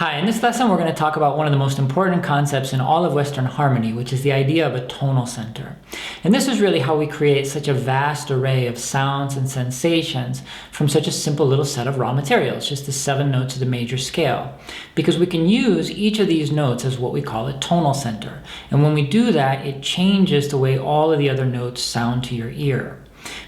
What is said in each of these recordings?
Hi, in this lesson we're going to talk about one of the most important concepts in all of Western harmony, which is the idea of a tonal center. And this is really how we create such a vast array of sounds and sensations from such a simple little set of raw materials, just the 7 notes of the major scale. Because we can use each of these notes as what we call a tonal center. And when we do that, it changes the way all of the other notes sound to your ear.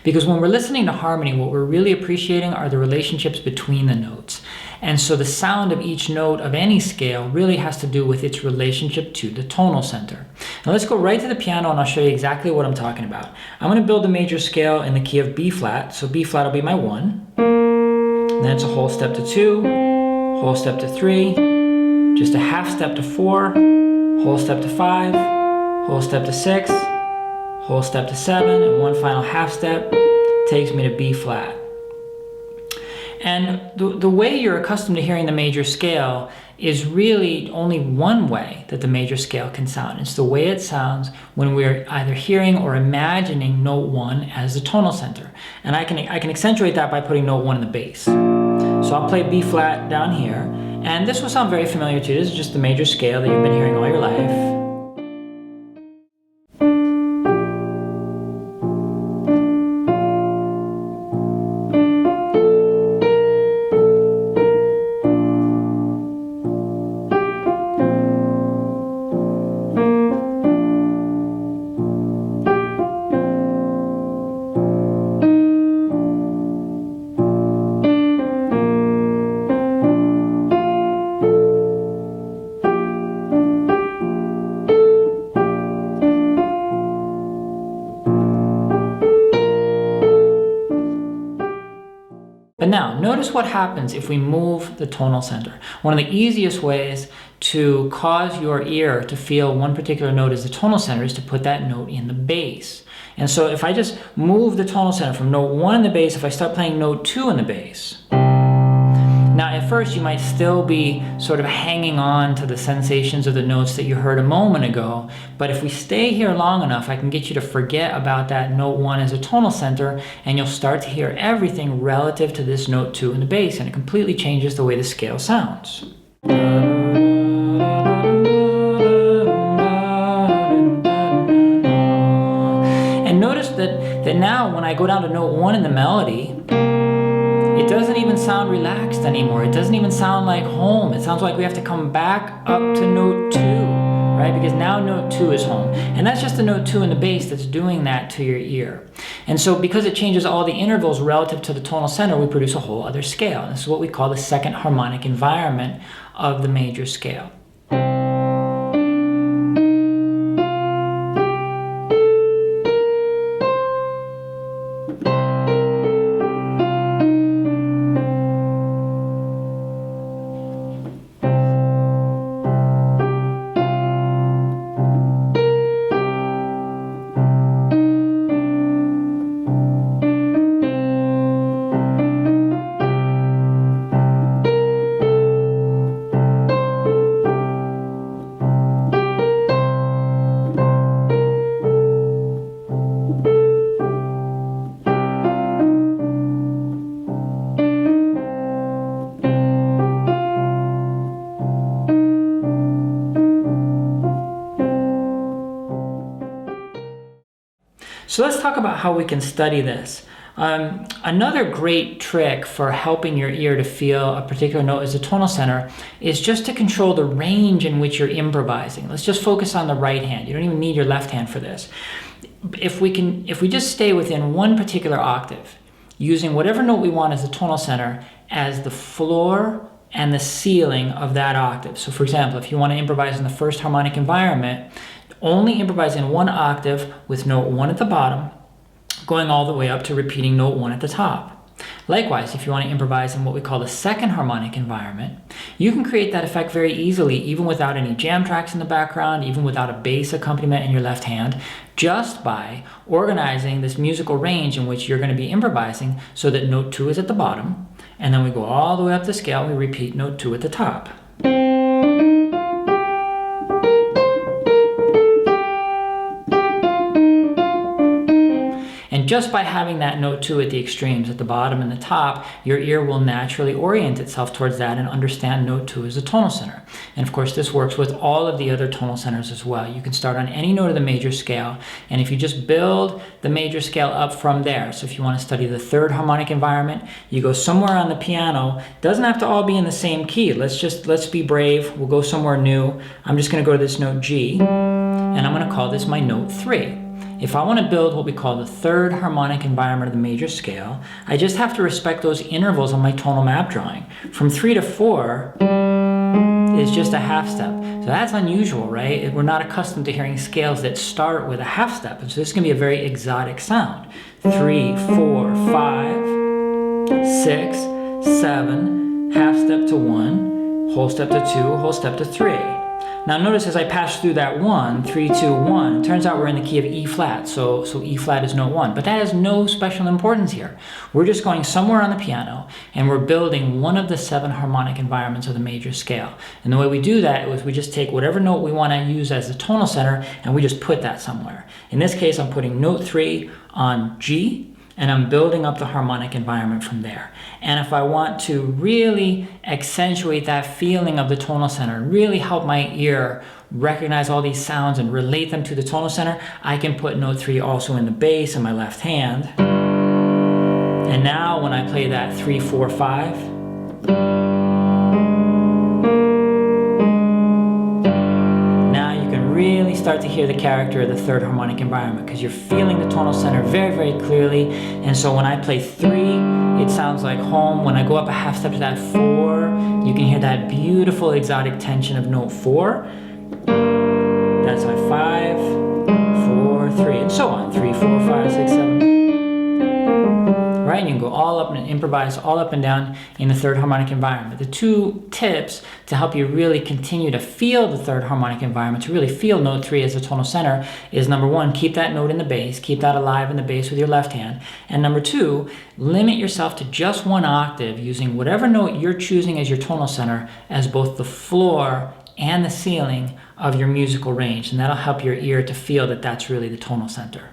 Because when we're listening to harmony, what we're really appreciating are the relationships between the notes. And so the sound of each note of any scale really has to do with its relationship to the tonal center. Now let's go right to the piano and I'll show you exactly what I'm talking about. I'm going to build the major scale in the key of B flat. So B flat will be my 1. Then it's a whole step to 2, whole step to 3, just a half step to 4, whole step to 5, whole step to 6, whole step to 7, and one final half step takes me to B flat. And the way you're accustomed to hearing the major scale is really only one way that the major scale can sound. It's the way it sounds when we're either hearing or imagining note 1 as the tonal center. And I can accentuate that by putting note 1 in the bass. So I'll play B flat down here, and this will sound very familiar to you. This is just the major scale that you've been hearing all your life. But now, notice what happens if we move the tonal center. One of the easiest ways to cause your ear to feel one particular note as the tonal center is to put that note in the bass. And so if I just move the tonal center from note 1 in the bass, if I start playing note 2 in the bass, now at first you might still be sort of hanging on to the sensations of the notes that you heard a moment ago, but if we stay here long enough, I can get you to forget about that note 1 as a tonal center, and you'll start to hear everything relative to this note 2 in the bass, and it completely changes the way the scale sounds. And notice that now when I go down to note 1 in the melody, it doesn't even sound relaxed anymore. It doesn't even sound like home. It sounds like we have to come back up to note 2, right? Because now note 2 is home. And that's just the note 2 in the bass that's doing that to your ear. And so because it changes all the intervals relative to the tonal center, we produce a whole other scale. This is what we call the second harmonic environment of the major scale. So let's talk about how we can study this. Another great trick for helping your ear to feel a particular note as a tonal center is just to control the range in which you're improvising. Let's just focus on the right hand. You don't even need your left hand for this. If we just stay within one particular octave, using whatever note we want as the tonal center as the floor and the ceiling of that octave. So for example, if you want to improvise in the first harmonic environment, only improvise in one octave with note 1 at the bottom, going all the way up to repeating note 1 at the top. Likewise, if you want to improvise in what we call the second harmonic environment, you can create that effect very easily, even without any jam tracks in the background, even without a bass accompaniment in your left hand, just by organizing this musical range in which you're going to be improvising so that note 2 is at the bottom, and then we go all the way up the scale, we repeat note 2 at the top. just by having that note 2 at the extremes, at the bottom and the top, your ear will naturally orient itself towards that and understand note 2 as the tonal center. And of course, this works with all of the other tonal centers as well. You can start on any note of the major scale, and if you just build the major scale up from there, so if you want to study the third harmonic environment, you go somewhere on the piano. It doesn't have to all be in the same key. Let's be brave. We'll go somewhere new. I'm just going to go to this note G, and I'm going to call this my note 3. If I want to build what we call the third harmonic environment of the major scale, I just have to respect those intervals on my tonal map drawing. From 3 to 4 is just a half step. So that's unusual, right? We're not accustomed to hearing scales that start with a half step. And so this is going to be a very exotic sound. 3, 4, 5, 6, 7, half step to 1, whole step to 2, whole step to 3. Now notice as I pass through that 1, 3, 2, 1, it turns out we're in the key of E flat, so E flat is note 1. But that has no special importance here. We're just going somewhere on the piano, and we're building one of the 7 harmonic environments of the major scale. And the way we do that is we just take whatever note we want to use as the tonal center, and we just put that somewhere. In this case, I'm putting note 3 on G, and I'm building up the harmonic environment from there. And if I want to really accentuate that feeling of the tonal center, really help my ear recognize all these sounds and relate them to the tonal center, I can put note 3 also in the bass in my left hand. And now when I play that 3, 4, 5, really start to hear the character of the third harmonic environment because you're feeling the tonal center very, very clearly. And so when I play 3, it sounds like home. When I go up a half step to that 4, you can hear that beautiful exotic tension of note 4. That's my 5, 4, 3, and so on. 3, 4, 5, 6, 7. Right? And you can go all up and improvise all up and down in the third harmonic environment. The 2 tips to help you really continue to feel the third harmonic environment, to really feel note 3 as a tonal center, is number 1, keep that note in the bass, keep that alive in the bass with your left hand. And number 2, limit yourself to just 1 octave using whatever note you're choosing as your tonal center as both the floor and the ceiling of your musical range. And that'll help your ear to feel that that's really the tonal center.